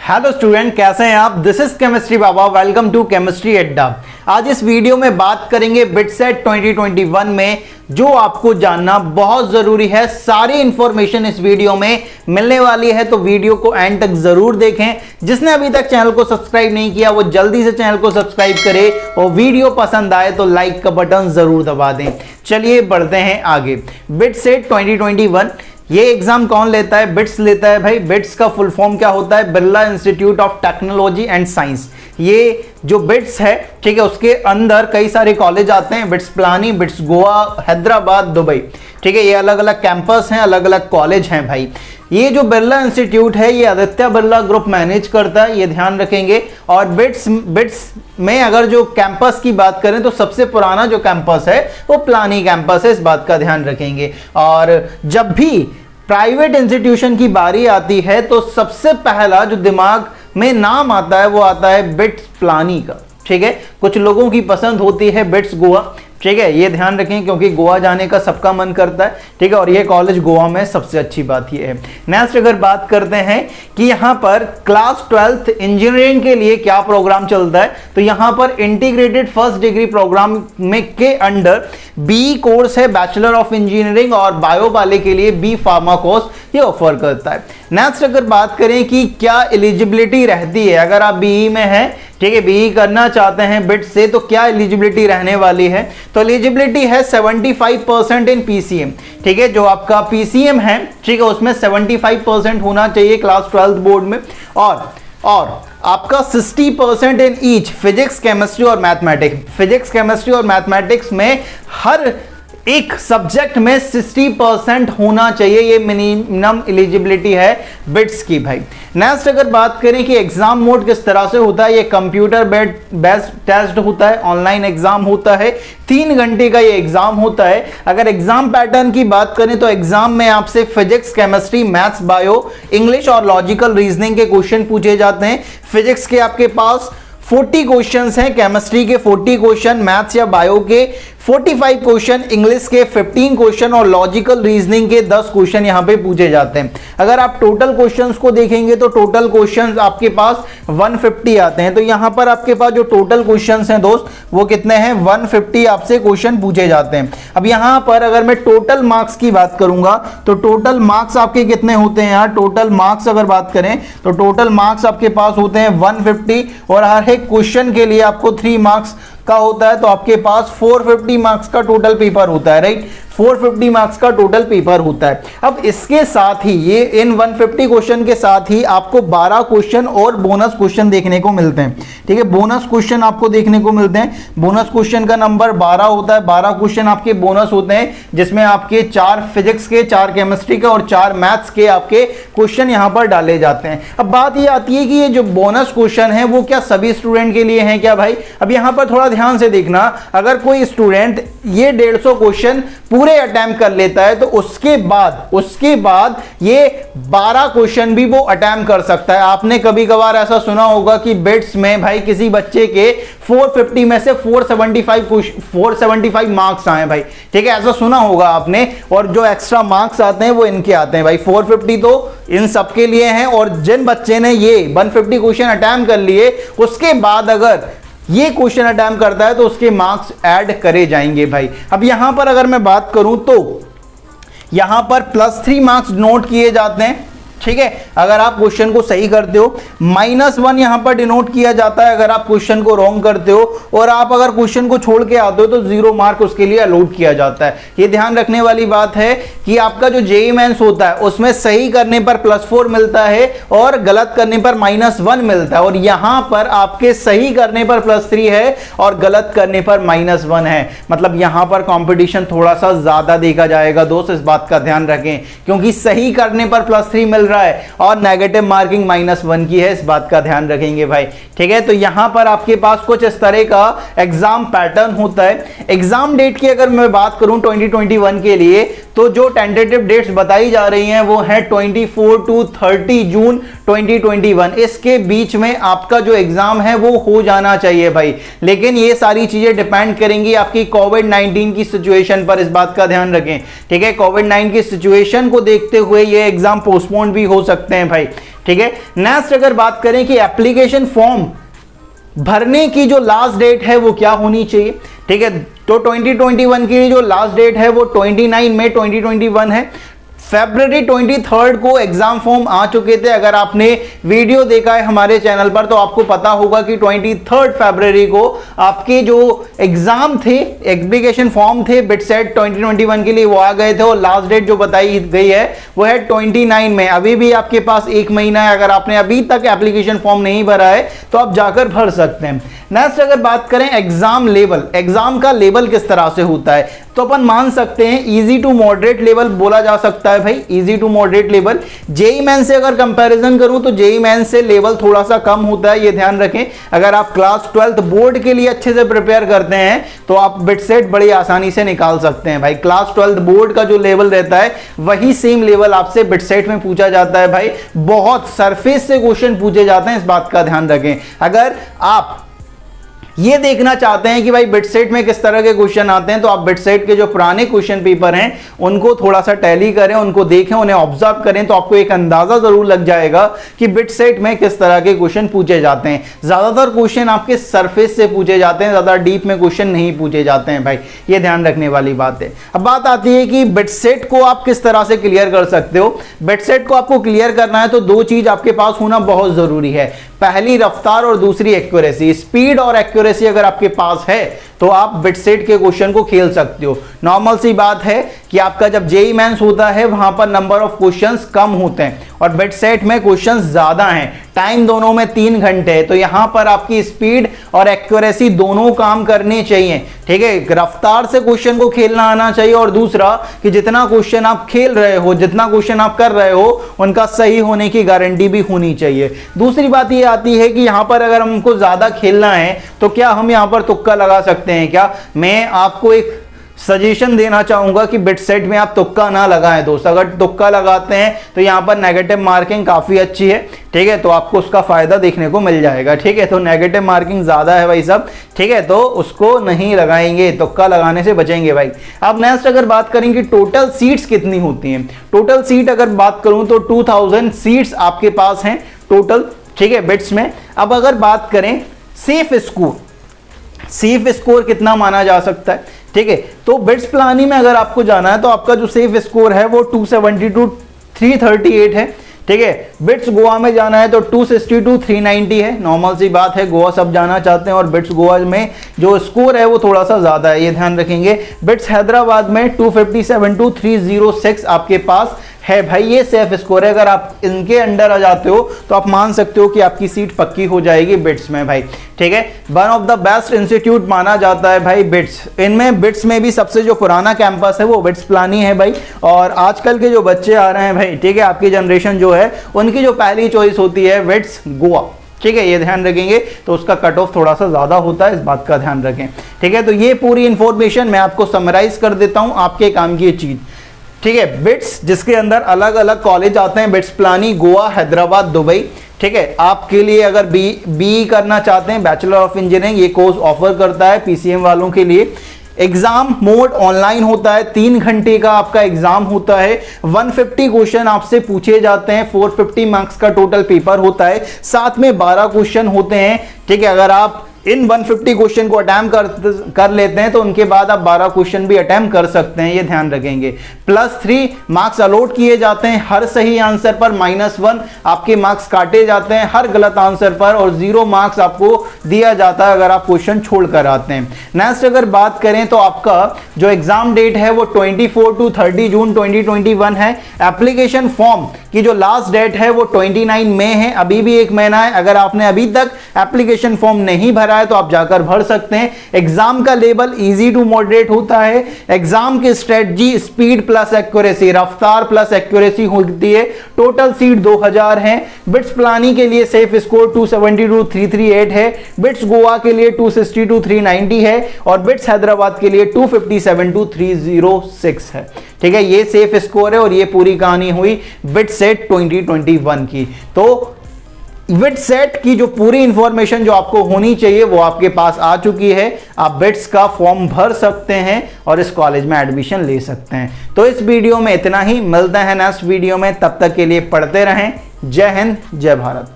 Hello student, कैसे हैं आप। दिस इज केमिस्ट्री बाबा, वेलकम टू केमिस्ट्री अड्डा। आज इस वीडियो में बात करेंगे बिटसेट 2021 में जो आपको जानना बहुत जरूरी है। सारी इंफॉर्मेशन इस वीडियो में मिलने वाली है, तो वीडियो को एंड तक जरूर देखें। जिसने अभी तक चैनल को सब्सक्राइब नहीं किया वो जल्दी से चैनल को सब्सक्राइब करे और वीडियो पसंद आए तो लाइक का बटन जरूर दबा दें। चलिए बढ़ते हैं आगे। बिटसेट 2021 ये एग्जाम कौन लेता है? बिट्स लेता है भाई। बिट्स का फुल फॉर्म क्या होता है? Birla institute of technology and science. ये जो बिट्स है, ठीक है, उसके अंदर कई सारे कॉलेज आते हैं। Bits Pilani, bits Goa, Hyderabad, Dubai, ठीक है, ये अलग अलग कैंपस हैं, अलग अलग कॉलेज हैं भाई। ये जो बिरला इंस्टीट्यूट है ये आदित्य बिरला ग्रुप मैनेज करता है, ये ध्यान रखेंगे। और बिट्स में अगर जो कैंपस की बात करें तो सबसे पुराना जो कैंपस है वो पिलानी कैंपस है, इस बात का ध्यान रखेंगे। और जब भी प्राइवेट इंस्टीट्यूशन की बारी आती है तो सबसे पहला जो दिमाग में नाम आता है वो आता है बिट्स पिलानी का, ठीक है। कुछ लोगों की पसंद होती है बिट्स गोवा, ठीक है, ये ध्यान रखें क्योंकि गोवा जाने का सबका मन करता है, ठीक है, और ये कॉलेज गोवा में सबसे अच्छी बात ये है। नेक्स्ट अगर बात करते हैं कि यहाँ पर क्लास 12th इंजीनियरिंग के लिए क्या प्रोग्राम चलता है, तो यहाँ पर इंटीग्रेटेड फर्स्ट डिग्री प्रोग्राम में के अंडर बी कोर्स है बैचलर ऑफ इंजीनियरिंग, और बायो वाले के लिए बी फार्मा कोर्स ये ऑफर करता है। नेक्स्ट अगर बात करें कि क्या एलिजिबिलिटी रहती है, अगर आप बीई में हैं, ठीक है, बीई करना चाहते हैं बिट से, तो क्या एलिजिबिलिटी रहने वाली है? तो एलिजिबिलिटी है 75% इन पीसीएम, ठीक है, जो आपका पीसीएम है, ठीक है, उसमें 75% होना चाहिए क्लास 12th बोर्ड में। और आपका 60% इन ईच फिजिक्स, केमिस्ट्री और मैथमेटिक्स। फिजिक्स, केमिस्ट्री और मैथमेटिक्स में हर एक सब्जेक्ट में 60% होना चाहिए, ये मिनिमम एलिजिबिलिटी है बिट्स की भाई। नेक्स्ट अगर बात करें कि एग्जाम मोड किस तरह से होता है, ये कंप्यूटर बेस्ड टेस्ट होता है, ऑनलाइन एग्जाम होता है, 3 घंटे का ये एग्जाम होता है। अगर एग्जाम पैटर्न की बात करें तो एग्जाम में आपसे physics, chemistry, maths, bio, English और लॉजिकल रीजनिंग के क्वेश्चन पूछे जाते हैं। फिजिक्स के आपके पास 40 क्वेश्चंस हैं, केमिस्ट्री के 40 क्वेश्चन, मैथ्स या बायो के 45 क्वेश्चन, इंग्लिश के 15 क्वेश्चन और लॉजिकल रीजनिंग के 10 क्वेश्चन यहां पे पूछे जाते हैं। अगर आप टोटल क्वेश्चंस को देखेंगे तो टोटल क्वेश्चंस आपके पास 150 आते हैं। तो यहां पर आपके पास जो टोटल क्वेश्चंस हैं दोस्त वो कितने हैं? 150 आपसे क्वेश्चन पूछे जाते हैं। अब यहां पर अगर मैं टोटल मार्क्स की बात करूंगा तो टोटल मार्क्स आपके कितने होते हैं यार? टोटल मार्क्स अगर बात करें तो टोटल मार्क्स आपके पास होते हैं 150, और हर एक क्वेश्चन के लिए आपको 3 मार्क्स का होता है, तो आपके पास 450 मार्क्स का टोटल पेपर होता है, राइट। 450 मार्क्स का टोटल पेपर होता है। अब इसके साथ ही ये इन 150 क्वेश्चन के साथ ही आपको 12 क्वेश्चन और बोनस क्वेश्चन देखने को मिलते हैं, ठीक है। बोनस क्वेश्चन आपको देखने को मिलते हैं। बोनस क्वेश्चन का नंबर 12 होता है। 12 क्वेश्चन आपके बोनस होते हैं, जिसमें आपके 4 फिजिक्स के, 4 केमिस्ट्री के और 4 मैथ्स के आपके क्वेश्चन यहां पर डाले जाते हैं। अब बात ये आती है कि ये जो बोनस क्वेश्चन है वो क्या सभी स्टूडेंट के लिए हैं क्या भाई? अब यहां पर थोड़ा ध्यान से देखना, अगर कोई स्टूडेंट ये 150 क्वेश्चन पूरे अटेम्प्ट कर लेता है तो उसके बाद ये 12 क्वेश्चन भी वो अटेम्प्ट कर सकता है। आपने कभी कभार ऐसा सुना होगा कि बिट्स में भाई किसी बच्चे के 450 में से 475 मार्क्स आए भाई, ठीक है, ऐसा सुना होगा आपने। और जो एक्स्ट्रा मार्क्स आते हैं वो इनके आते हैं भाई। 450 तो इन सबके लिए हैं, और जिन बच्चे ने ये 150 क्वेश्चन अटेम्प्ट कर लिए उसके बाद अगर ये क्वेश्चन अटेम्प्ट करता है तो उसके मार्क्स ऐड करे जाएंगे भाई। अब यहां पर अगर मैं बात करूं तो यहां पर +3 मार्क्स नोट किए जाते हैं, ठीक है, अगर आप क्वेश्चन को सही करते हो। -1 यहां पर डिनोट किया जाता है अगर आप क्वेश्चन को रॉन्ग करते हो, और आप अगर क्वेश्चन को छोड़ के आते हो तो 0 मार्क उसके लिए अलॉट किया जाता है। ये ध्यान रखने वाली बात है कि आपका जो जेईई मेंस होता है उसमें सही करने पर +4 मिलता है और गलत करने पर -1 मिलता है, और यहां पर आपके सही करने पर +3 है और गलत करने पर -1 है। मतलब यहां पर कंपटीशन थोड़ा सा ज्यादा देखा जाएगा दोस्त, इस बात का ध्यान रखें, क्योंकि सही करने पर +3 मिल रहा है और नेगेटिव मार्किंग -1 की है, इस बात का ध्यान रखेंगे भाई, ठीक है। तो यहां पर आपके पास कुछ इस तरह का एग्जाम पैटर्न होता है। एग्जाम डेट की अगर मैं बात करूं 2021 के लिए तो जो टेंटेटिव डेट्स बताई जा रही हैं वो है 24 to 30 जून 2021, इसके बीच में आपका जो एग्जाम है वो हो जाना चाहिए भाई। लेकिन ये सारी चीजें डिपेंड करेंगी आपकी कोविड-19 की सिचुएशन पर, इस बात का ध्यान रखें, ठीक है। कोविड-19 की सिचुएशन को देखते हुए ये एग्जाम पोस्टपोन भी हो सकते हैं भाई, ठीक है। नेक्स्ट अगर बात करें कि एप्लीकेशन फॉर्म भरने की जो लास्ट डेट है वो क्या होनी चाहिए, ठीक है। तो 2021 की जो लास्ट डेट है वो 29 मई 2021 है। फरवरी 23 को एग्जाम फॉर्म आ चुके थे। अगर आपने वीडियो देखा है हमारे चैनल पर तो आपको पता होगा कि 23 फरवरी को आपके जो एग्जाम थे, एप्लीकेशन फॉर्म थे बिटसेट 2021 के लिए, वो आ गए थे और लास्ट डेट जो बताई गई है वो है 29 में। अभी भी आपके पास एक महीना है। अगर आपने अभी तक एप्लीकेशन फॉर्म नहीं भरा है तो आप जाकर भर सकते हैं। नेक्स्ट अगर बात करें एग्जाम लेवल, एग्जाम का लेवल किस तरह से होता है, तो अपन मान सकते हैं इजी टू मॉडरेट लेवल बोला जा सकता है भाई, easy to moderate level. JEE mains से अगर कंपैरिजन करूं तो जेईई मेंस से लेवल थोड़ा सा कम होता है, ये ध्यान रखें। अगर आप क्लास 12th बोर्ड के लिए अच्छे से प्रिपेयर करते हैं तो आप बिटसेट बड़ी आसानी से निकाल सकते हैं भाई। क्लास 12th बोर्ड का जो लेवल रहता है वही सेम लेवल आपसे बिटसेट में पूछा जाता है भाई। बहुत सरफेस से क्वेश्चन पूछे जाते हैं, इस बात का ध्यान रखें। अगर आप ये देखना चाहते हैं कि भाई बिटसेट में किस तरह के क्वेश्चन आते हैं तो आप बिटसेट के जो पुराने क्वेश्चन पेपर हैं उनको थोड़ा सा टैली करें, उनको देखें, उन्हें ऑब्जर्व करें, तो आपको एक अंदाजा जरूर लग जाएगा कि बिटसेट में किस तरह के क्वेश्चन पूछे जाते हैं। ज्यादातर क्वेश्चन आपके सरफेस से पूछे जाते हैं, ज्यादा डीप में क्वेश्चन नहीं पूछे जाते हैं भाई, ये ध्यान रखने वाली बात है। अब बात आती है कि बिटसेट को आप किस तरह से क्लियर कर सकते हो। बिटसेट को आपको क्लियर करना है तो दो चीज आपके पास होना बहुत जरूरी है, पहली रफ्तार और दूसरी एक्यूरेसी। स्पीड और एक्यूरेसी अगर आपके पास है तो आप बिटसेट के क्वेश्चन को खेल सकते हो। नॉर्मल सी बात है कि आपका जब जेईई मेंस होता है वहां पर नंबर ऑफ क्वेश्चंस कम होते हैं और बिटसेट में क्वेश्चंस ज्यादा हैं, टाइम दोनों में 3 घंटे है, तो यहां पर आपकी स्पीड और एक्यूरेसी दोनों काम करने चाहिए, ठीक है। रफ्तार से क्वेश्चन को खेलना आना चाहिए और दूसरा कि जितना क्वेश्चन आप खेल रहे हो, जितना क्वेश्चन आप कर रहे हो उनका सही होने की गारंटी भी होनी चाहिए। दूसरी बात यह आती है कि यहां पर अगर हमको ज्यादा खेलना है तो क्या हम यहां पर तुक्का लगा सकते हैं क्या। मैं आपको एक सजेशन देना चाहूंगा कि बिटसेट में आप तुक्का ना लगाएं दोस्त। अगर तुक्का लगाते हैं तो यहां पर नेगेटिव मार्किंग काफी अच्छी है, ठीक है, तो आपको उसका फायदा देखने को मिल जाएगा, ठीक है। तो नेगेटिव मार्किंग ज्यादा है भाई सब, ठीक है, तो उसको नहीं लगाएंगे, तुक्का लगाने से बचेंगे भाई। अब नेक्स्ट अगर बात करें कि टोटल सीट्स कितनी होती हैं, टोटल सीट अगर बात करूं तो 2000 सीट्स आपके पास हैं टोटल, ठीक है, बिट्स में। अब अगर बात करें सेफ स्कोर, सेफ स्कोर कितना माना जा सकता है, ठीक है, तो बिट्स प्लानी में अगर आपको जाना है तो आपका जो सेफ स्कोर है वो 272 338 है, ठीक है। बिट्स गोवा में जाना है तो 262 390 है, नॉर्मल सी बात है, गोवा सब जाना चाहते हैं और बिट्स गोवा में जो स्कोर है वो थोड़ा सा ज्यादा है, ये ध्यान रखेंगे। बिट्स हैदराबाद में 257 306 आपके पास है भाई, ये सेफ स्कोर है। अगर आप इनके अंडर आ जाते हो तो आप मान सकते हो कि आपकी सीट पक्की हो जाएगी बिट्स में भाई, ठीक है। One of the best institute माना जाता है भाई बिट्स। इनमें बिट्स में भी सबसे जो पुराना कैंपस है वो बिट्स प्लानी है भाई। और आजकल के जो बच्चे आ रहे हैं भाई, ठीक है, आपकी जनरेशन जो है उनकी जो पहली चॉइस होती है बिट्स गोवा, ठीक है, ये ध्यान रखेंगे। तो उसका कट ऑफ थोड़ा सा ज्यादा होता है, इस बात का ध्यान रखें, ठीक है। तो ये पूरी इंफॉर्मेशन मैं आपको समराइज कर देता हूं, आपके काम की ये चीज, ठीक है। बिट्स जिसके अंदर अलग अलग कॉलेज आते हैं, बिट्स प्लानी, गोवा, हैदराबाद, दुबई, ठीक है। आपके लिए अगर बी करना चाहते हैं, बैचलर ऑफ इंजीनियरिंग, ये कोर्स ऑफर करता है पीसीएम वालों के लिए। एग्जाम मोड ऑनलाइन होता है, 3 घंटे का आपका एग्जाम होता है, 150 क्वेश्चन आपसे पूछे जाते हैं, 450 मार्क्स का टोटल पेपर होता है, साथ में 12 क्वेश्चन होते हैं, ठीक है। अगर आप इन 150 क्वेश्चन को अटेम्प्ट कर लेते हैं तो उनके बाद आप 12 क्वेश्चन भी अटेम्प्ट कर सकते हैं, ये ध्यान रखेंगे। +3 मार्क्स अलॉट किए जाते हैं हर सही आंसर पर, -1 आपके मार्क्स काटे जाते हैं हर गलत आंसर पर, और 0 मार्क्स आपको दिया जाता है अगर आप क्वेश्चन छोड़ कर आते हैं। नेक्स्ट अगर बात करें तो आपका जो एग्जाम डेट है वो 24 to 30 जून 2021 है। एप्लीकेशन फॉर्म की जो लास्ट डेट है वो 29 मई है, अभी भी एक महीना है। अगर आपने अभी तक एप्लीकेशन फॉर्म नहीं भरा रहा है तो आप जाकर भर सकते हैं। एग्जाम का लेवल इजी टू मॉडरेट होता है। एग्जाम की स्ट्रेटजी स्पीड प्लस एक्यूरेसी, रफ्तार प्लस एक्यूरेसी होती है। टोटल सीट 2000 है। बिट्स पिलानी के लिए सेफ स्कोर 272-338 है। बिट्स गोवा के लिए 262-390 है और बिट्स हैदराबाद के लिए 257-306 है। ठीक है, ये सेफ स्कोर है और ये पूरी कहानी हुई बिटसेट 2021 की। तो बिटसेट की जो पूरी इंफॉर्मेशन जो आपको होनी चाहिए वो आपके पास आ चुकी है। आप बिट्स का फॉर्म भर सकते हैं और इस कॉलेज में एडमिशन ले सकते हैं। तो इस वीडियो में इतना ही, मिलते हैं नेक्स्ट वीडियो में, तब तक के लिए पढ़ते रहें। जय हिंद, जय भारत।